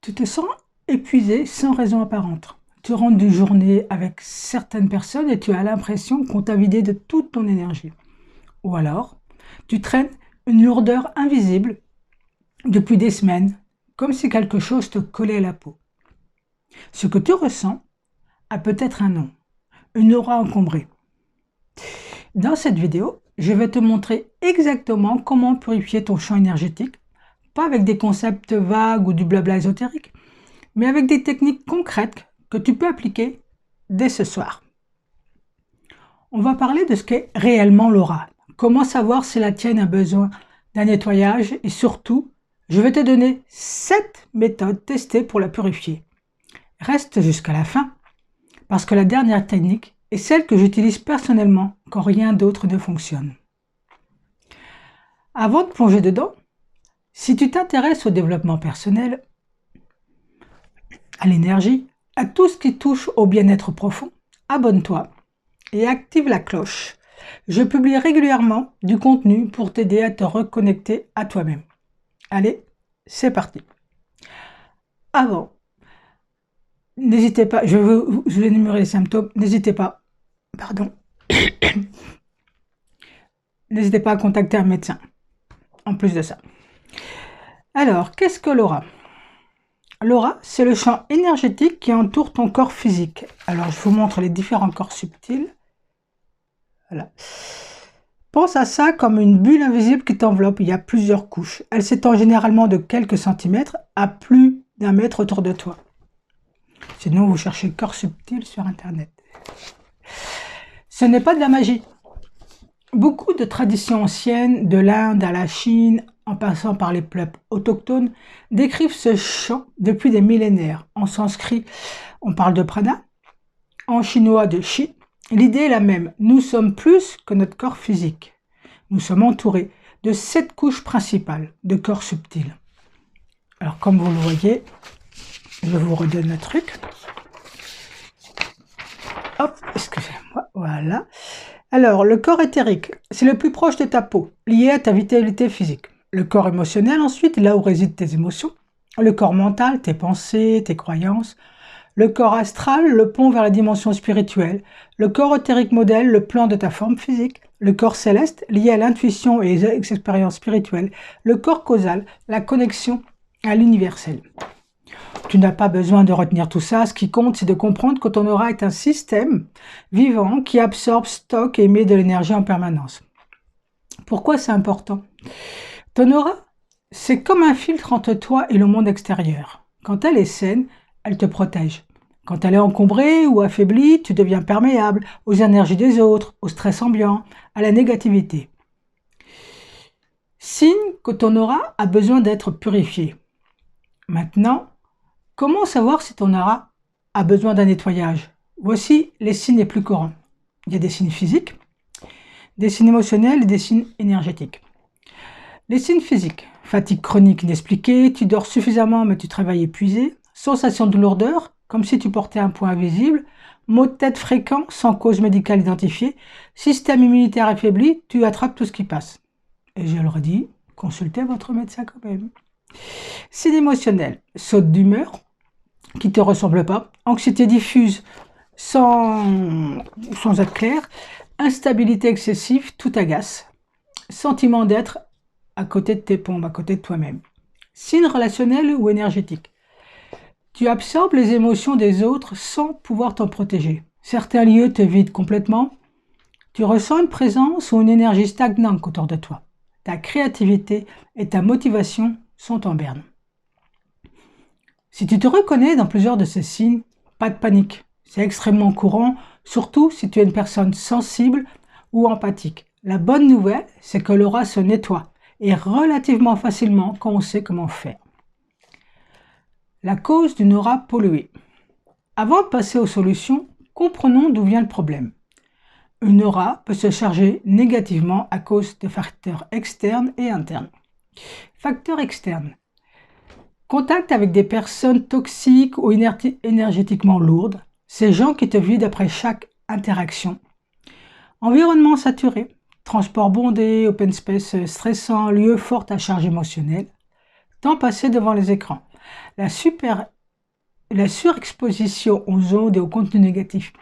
Tu te sens épuisé sans raison apparente. Tu rentres d'une journée avec certaines personnes et tu as l'impression qu'on t'a vidé de toute ton énergie. Ou alors, tu traînes une lourdeur invisible depuis des semaines, comme si quelque chose te collait à la peau. Ce que tu ressens a peut-être un nom, une aura encombrée. Dans cette vidéo, je vais te montrer exactement comment purifier ton champ énergétique, pas avec des concepts vagues ou du blabla ésotérique, mais avec des techniques concrètes que tu peux appliquer dès ce soir. On va parler de ce qu'est réellement l'aura, comment savoir si la tienne a besoin d'un nettoyage et surtout, je vais te donner 7 méthodes testées pour la purifier. Reste jusqu'à la fin, parce que la dernière technique est celle que j'utilise personnellement quand rien d'autre ne fonctionne. Avant de plonger dedans, si tu t'intéresses au développement personnel, à l'énergie, à tout ce qui touche au bien-être profond, abonne-toi et active la cloche. Je publie régulièrement du contenu pour t'aider à te reconnecter à toi-même. Allez, c'est parti. Avant, n'hésitez pas, je vais énumérer les symptômes, n'hésitez pas à contacter un médecin, en plus de ça. Alors, qu'est-ce que l'aura ? L'aura, c'est le champ énergétique qui entoure ton corps physique. Alors, je vous montre les différents corps subtils. Voilà. Pense à ça comme une bulle invisible qui t'enveloppe. Il y a plusieurs couches. Elle s'étend généralement de quelques centimètres à plus d'1 mètre autour de toi. Sinon, vous cherchez corps subtil sur Internet. Ce n'est pas de la magie. Beaucoup de traditions anciennes, de l'Inde à la Chine, en passant par les peuples autochtones, décrivent ce champ depuis des millénaires. En sanskrit, on parle de prana, en chinois de chi. L'idée est la même, nous sommes plus que notre corps physique. Nous sommes entourés de 7 couches principales de corps subtils. Alors comme vous le voyez, je vous redonne le truc. Hop, excusez-moi, voilà. Alors, le corps éthérique, c'est le plus proche de ta peau, lié à ta vitalité physique. Le corps émotionnel, ensuite, là où résident tes émotions. Le corps mental, tes pensées, tes croyances. Le corps astral, le pont vers la dimension spirituelle. Le corps éthérique modèle, le plan de ta forme physique. Le corps céleste, lié à l'intuition et les expériences spirituelles. Le corps causal, la connexion à l'universel. Tu n'as pas besoin de retenir tout ça. Ce qui compte, c'est de comprendre que ton aura est un système vivant qui absorbe, stocke et émet de l'énergie en permanence. Pourquoi c'est important ? Ton aura, c'est comme un filtre entre toi et le monde extérieur. Quand elle est saine, elle te protège. Quand elle est encombrée ou affaiblie, tu deviens perméable aux énergies des autres, au stress ambiant, à la négativité. Signe que ton aura a besoin d'être purifié. Maintenant, comment savoir si ton aura a besoin d'un nettoyage ? Voici les signes les plus courants. Il y a des signes physiques, des signes émotionnels et des signes énergétiques. Les signes physiques, fatigue chronique inexpliquée, tu dors suffisamment mais tu travailles épuisé, sensation de lourdeur, comme si tu portais un poids invisible, maux de tête fréquents sans cause médicale identifiée, système immunitaire affaibli, tu attrapes tout ce qui passe. Et je le redis, consultez votre médecin quand même. Signes émotionnels, saute d'humeur, qui ne te ressemble pas, anxiété diffuse sans être clair, instabilité excessive, tout agace, sentiment d'être à côté de tes pompes, à côté de toi-même. Signe relationnel ou énergétique. Tu absorbes les émotions des autres sans pouvoir t'en protéger. Certains lieux te vident complètement. Tu ressens une présence ou une énergie stagnante autour de toi. Ta créativité et ta motivation sont en berne. Si tu te reconnais dans plusieurs de ces signes, pas de panique. C'est extrêmement courant, surtout si tu es une personne sensible ou empathique. La bonne nouvelle, c'est que l'aura se nettoie et relativement facilement quand on sait comment faire. La cause d'une aura polluée. Avant de passer aux solutions, comprenons d'où vient le problème. Une aura peut se charger négativement à cause de facteurs externes et internes. Facteurs externes. Contact avec des personnes toxiques ou énergétiquement lourdes, ces gens qui te vident après chaque interaction. Environnement saturé, transport bondé, open space stressant, lieu fort à charge émotionnelle, temps passé devant les écrans. la surexposition aux ondes et aux contenus négatifs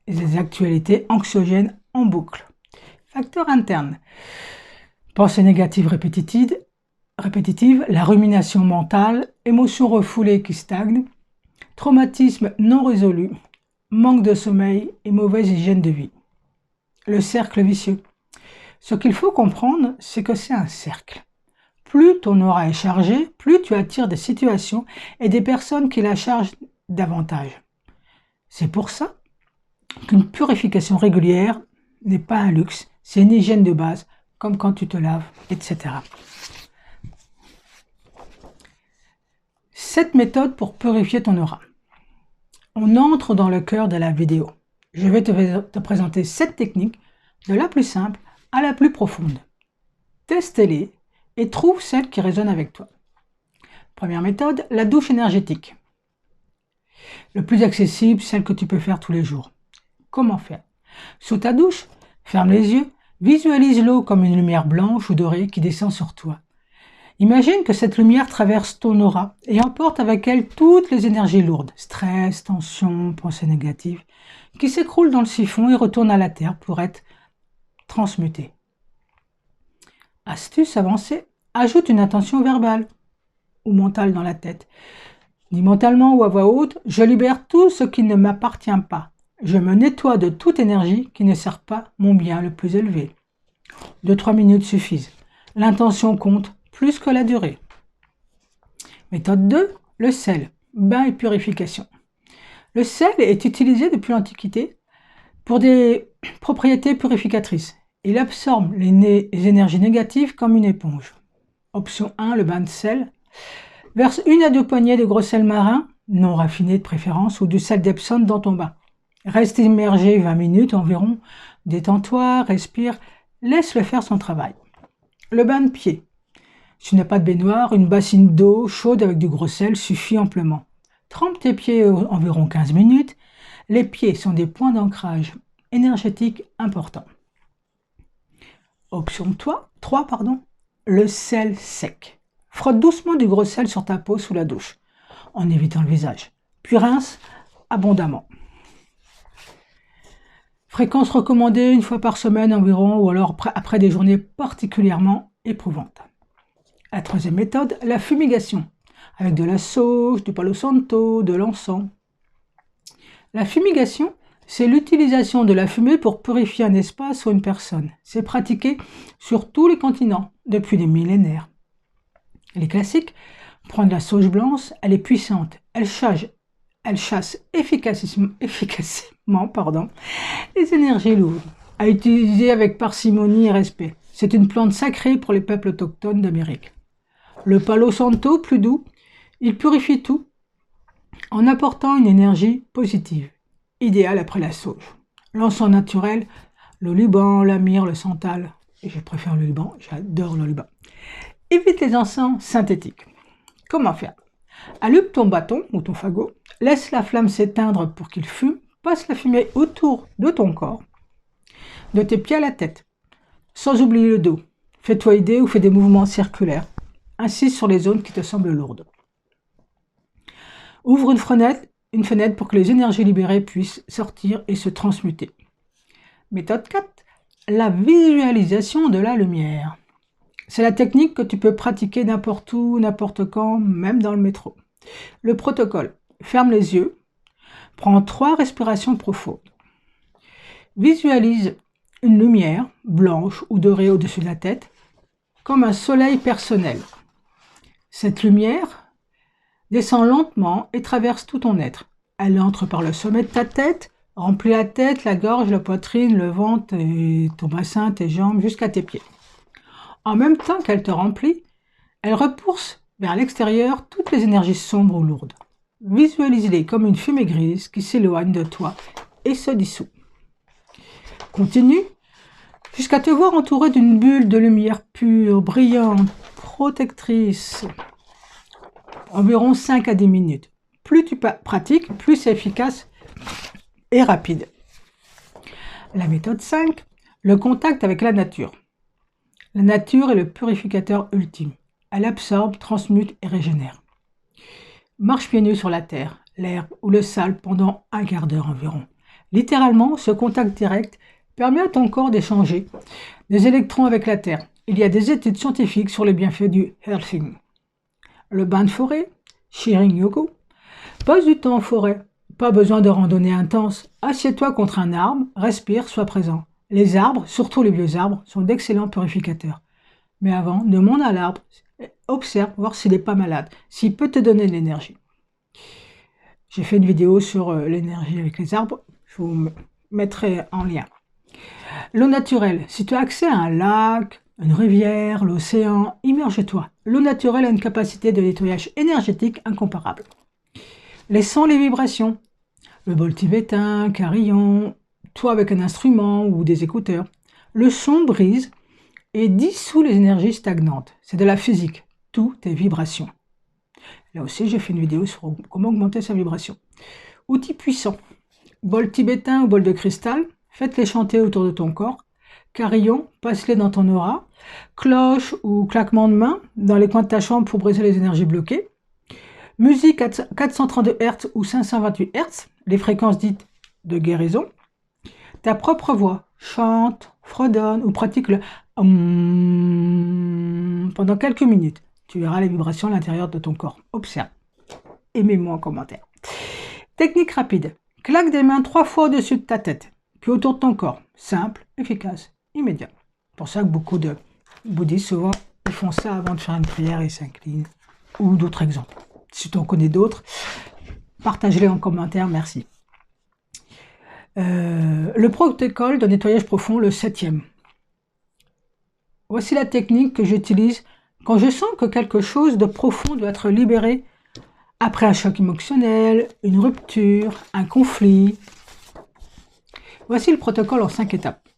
et des actualités anxiogènes en boucle. Facteurs internes. Pensées négatives répétitives, la rumination mentale, émotions refoulées qui stagnent, traumatisme non résolu, manque de sommeil et mauvaise hygiène de vie. Le cercle vicieux. Ce qu'il faut comprendre, c'est que c'est un cercle. Plus ton aura est chargée, plus tu attires des situations et des personnes qui la chargent davantage. C'est pour ça qu'une purification régulière n'est pas un luxe, c'est une hygiène de base, comme quand tu te laves, etc. 7 méthodes pour purifier ton aura. On entre dans le cœur de la vidéo. Je vais te présenter 7 techniques, de la plus simple à la plus profonde. Teste-les et trouve celle qui résonne avec toi. Première méthode, la douche énergétique. Le plus accessible, celle que tu peux faire tous les jours. Comment faire? Sous ta douche, ferme les yeux, visualise l'eau comme une lumière blanche ou dorée qui descend sur toi. Imagine que cette lumière traverse ton aura et emporte avec elle toutes les énergies lourdes, stress, tension, pensées négatives, qui s'écroulent dans le siphon et retournent à la terre pour être transmutées. Astuce avancée, ajoute une intention verbale ou mentale dans la tête. Dis mentalement ou à voix haute, je libère tout ce qui ne m'appartient pas. Je me nettoie de toute énergie qui ne sert pas mon bien le plus élevé. 2-3 minutes suffisent. L'intention compte plus que la durée. Méthode 2, le sel, bain et purification. Le sel est utilisé depuis l'Antiquité pour des propriétés purificatrices. Il absorbe les énergies négatives comme une éponge. Option 1, le bain de sel. Verse 1 à 2 poignées de gros sel marin, non raffiné de préférence, ou du sel d'Epsom dans ton bain. Reste immergé 20 minutes environ. Détends-toi, respire, laisse-le faire son travail. Le bain de pied. Si tu n'as pas de baignoire, une bassine d'eau chaude avec du gros sel suffit amplement. Trempe tes pieds environ 15 minutes. Les pieds sont des points d'ancrage énergétique importants. Option 3, le sel sec. Frotte doucement du gros sel sur ta peau sous la douche, en évitant le visage. Puis rince abondamment. Fréquence recommandée 1 fois par semaine environ, ou alors après des journées particulièrement éprouvantes. La troisième méthode, la fumigation, avec de la sauge, du palo santo, de l'encens. La fumigation, c'est l'utilisation de la fumée pour purifier un espace ou une personne. C'est pratiqué sur tous les continents depuis des millénaires. Les classiques, prendre la sauge blanche, elle est puissante, elle chasse efficacement les énergies lourdes, à utiliser avec parcimonie et respect. C'est une plante sacrée pour les peuples autochtones d'Amérique. Le palo santo, plus doux, il purifie tout en apportant une énergie positive, idéale après la sauge. L'encens naturel, l'oliban, la myrrhe, le santal, et je préfère l'oliban, j'adore l'oliban. Évite les encens synthétiques. Comment faire? Allume ton bâton ou ton fagot, laisse la flamme s'éteindre pour qu'il fume, passe la fumée autour de ton corps, de tes pieds à la tête, sans oublier le dos. Fais-toi aider ou fais des mouvements circulaires. Insiste sur les zones qui te semblent lourdes. Ouvre une fenêtre pour que les énergies libérées puissent sortir et se transmuter. Méthode 4, la visualisation de la lumière. C'est la technique que tu peux pratiquer n'importe où, n'importe quand, même dans le métro. Le protocole, ferme les yeux, prends 3 respirations profondes. Visualise une lumière blanche ou dorée au-dessus de la tête, comme un soleil personnel. Cette lumière descend lentement et traverse tout ton être. Elle entre par le sommet de ta tête, remplit la tête, la gorge, la poitrine, le ventre, et ton bassin, tes jambes, jusqu'à tes pieds. En même temps qu'elle te remplit, elle repousse vers l'extérieur toutes les énergies sombres ou lourdes. Visualise-les comme une fumée grise qui s'éloigne de toi et se dissout. Continue jusqu'à te voir entouré d'une bulle de lumière pure, brillante, protectrice. Environ 5 à 10 minutes. Plus tu pratiques, plus c'est efficace et rapide. La méthode 5, le contact avec la nature. La nature est le purificateur ultime. Elle absorbe, transmute et régénère. Marche pieds nus sur la terre, l'herbe ou le sable pendant un quart d'heure environ. Littéralement, ce contact direct permet à ton corps d'échanger des électrons avec la terre. Il y a des études scientifiques sur les bienfaits du earthing. Le bain de forêt, Shirin Yoku. Passe du temps en forêt. Pas besoin de randonnée intense. Assieds-toi contre un arbre, respire, sois présent. Les arbres, surtout les vieux arbres, sont d'excellents purificateurs. Mais avant, demande à l'arbre, observe, voir s'il n'est pas malade, s'il peut te donner de l'énergie. J'ai fait une vidéo sur l'énergie avec les arbres, je vous mettrai en lien. L'eau naturelle, si tu as accès à un lac, une rivière, l'océan, immerge-toi. L'eau naturelle a une capacité de nettoyage énergétique incomparable. Les sons, les vibrations, le bol tibétain, carillon, toi avec un instrument ou des écouteurs. Le son brise et dissout les énergies stagnantes. C'est de la physique, tout est vibration. Là aussi, j'ai fait une vidéo sur comment augmenter sa vibration. Outils puissants, bol tibétain ou bol de cristal, faites-les chanter autour de ton corps. Carillon, passe-les dans ton aura. Cloche ou claquement de main dans les coins de ta chambre pour briser les énergies bloquées. Musique 432 Hz ou 528 Hz, les fréquences dites de guérison. Ta propre voix, chante, fredonne ou pratique le pendant quelques minutes. Tu verras les vibrations à l'intérieur de ton corps. Observe et mets-moi en commentaire. Technique rapide. Claque des mains 3 fois au-dessus de ta tête, puis autour de ton corps. Simple, efficace, immédiat. C'est pour ça que beaucoup de bouddhistes, souvent, ils font ça avant de faire une prière et s'inclinent. Ou d'autres exemples. Si tu en connais d'autres, partage-les en commentaire, merci. Le protocole de nettoyage profond, le 7e. Voici la technique que j'utilise quand je sens que quelque chose de profond doit être libéré après un choc émotionnel, une rupture, un conflit. Voici le protocole en 5 étapes.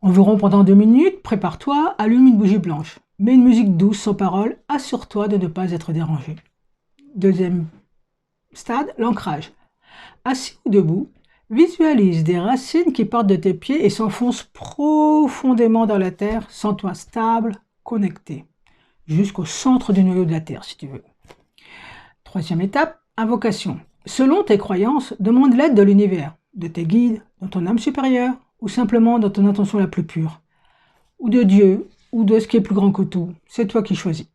Environ pendant 2 minutes, prépare-toi, allume une bougie blanche. Mets une musique douce sans parole, assure-toi de ne pas être dérangé. Deuxième stade, l'ancrage. Assis ou debout, visualise des racines qui partent de tes pieds et s'enfoncent profondément dans la terre, sens-toi stable, connecté, jusqu'au centre du noyau de la terre si tu veux. Troisième étape, invocation. Selon tes croyances, demande l'aide de l'univers, de tes guides, de ton âme supérieure, ou simplement de ton intention la plus pure, ou de Dieu, ou de ce qui est plus grand que tout. C'est toi qui choisis.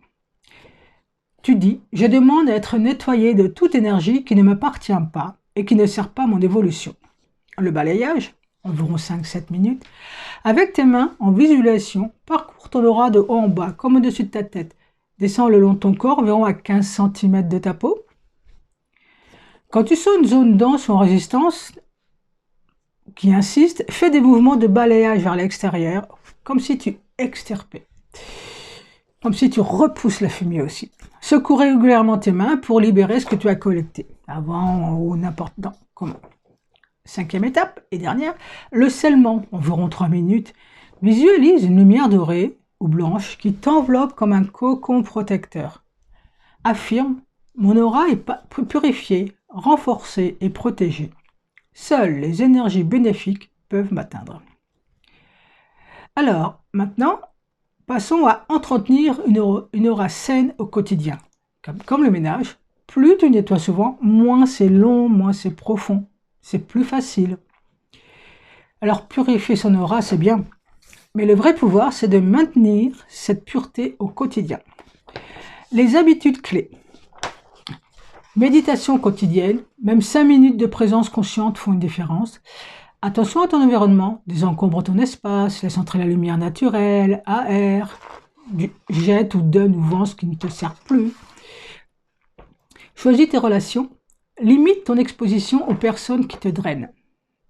Tu dis, je demande à être nettoyé de toute énergie qui ne m'appartient pas et qui ne sert pas à mon évolution. Le balayage, environ 5-7 minutes, avec tes mains en visualisation, parcours ton aura de haut en bas, comme au-dessus de ta tête. Descends le long de ton corps, environ à 15 cm de ta peau. Quand tu sens une zone dense ou en résistance qui insiste, fais des mouvements de balayage vers l'extérieur, comme si tu extirpais. Comme si tu repousses la fumée aussi. Secoue régulièrement tes mains pour libérer ce que tu as collecté, avant ou n'importe comment. 5e étape et dernière, le scellement, environ 3 minutes. Visualise une lumière dorée ou blanche qui t'enveloppe comme un cocon protecteur. Affirme, mon aura est purifiée, renforcée et protégée. Seules les énergies bénéfiques peuvent m'atteindre. Alors, maintenant, passons à entretenir une aura saine au quotidien. Comme le ménage, plus tu nettoies souvent, moins c'est long, moins c'est profond. C'est plus facile. Alors purifier son aura, c'est bien. Mais le vrai pouvoir, c'est de maintenir cette pureté au quotidien. Les habitudes clés. Méditation quotidienne, même 5 minutes de présence consciente font une différence. Attention à ton environnement, désencombre ton espace, laisse entrer la lumière naturelle, AR, jette ou donne ou vends ce qui ne te sert plus. Choisis tes relations, limite ton exposition aux personnes qui te drainent.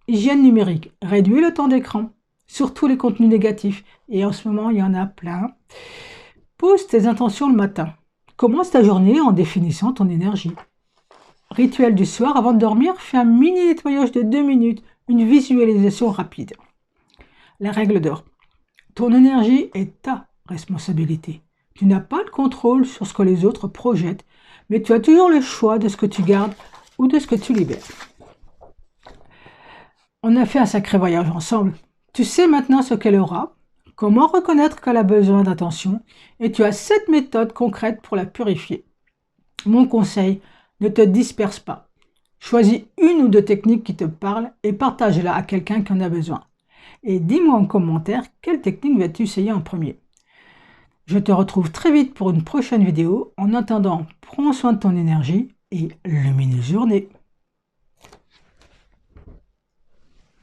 Hygiène numérique, réduis le temps d'écran, surtout les contenus négatifs, et en ce moment il y en a plein. Pose tes intentions le matin, commence ta journée en définissant ton énergie. Rituel du soir, avant de dormir, fais un mini nettoyage de 2 minutes, une visualisation rapide. La règle d'or. Ton énergie est ta responsabilité. Tu n'as pas le contrôle sur ce que les autres projettent, mais tu as toujours le choix de ce que tu gardes ou de ce que tu libères. On a fait un sacré voyage ensemble. Tu sais maintenant ce qu'elle aura, comment reconnaître qu'elle a besoin d'attention, et tu as 7 méthodes concrètes pour la purifier. Mon conseil, ne te disperse pas. Choisis une ou deux techniques qui te parlent et partage-la à quelqu'un qui en a besoin. Et dis-moi en commentaire quelle technique vas-tu essayer en premier. Je te retrouve très vite pour une prochaine vidéo. En attendant, prends soin de ton énergie et lumineuse journée.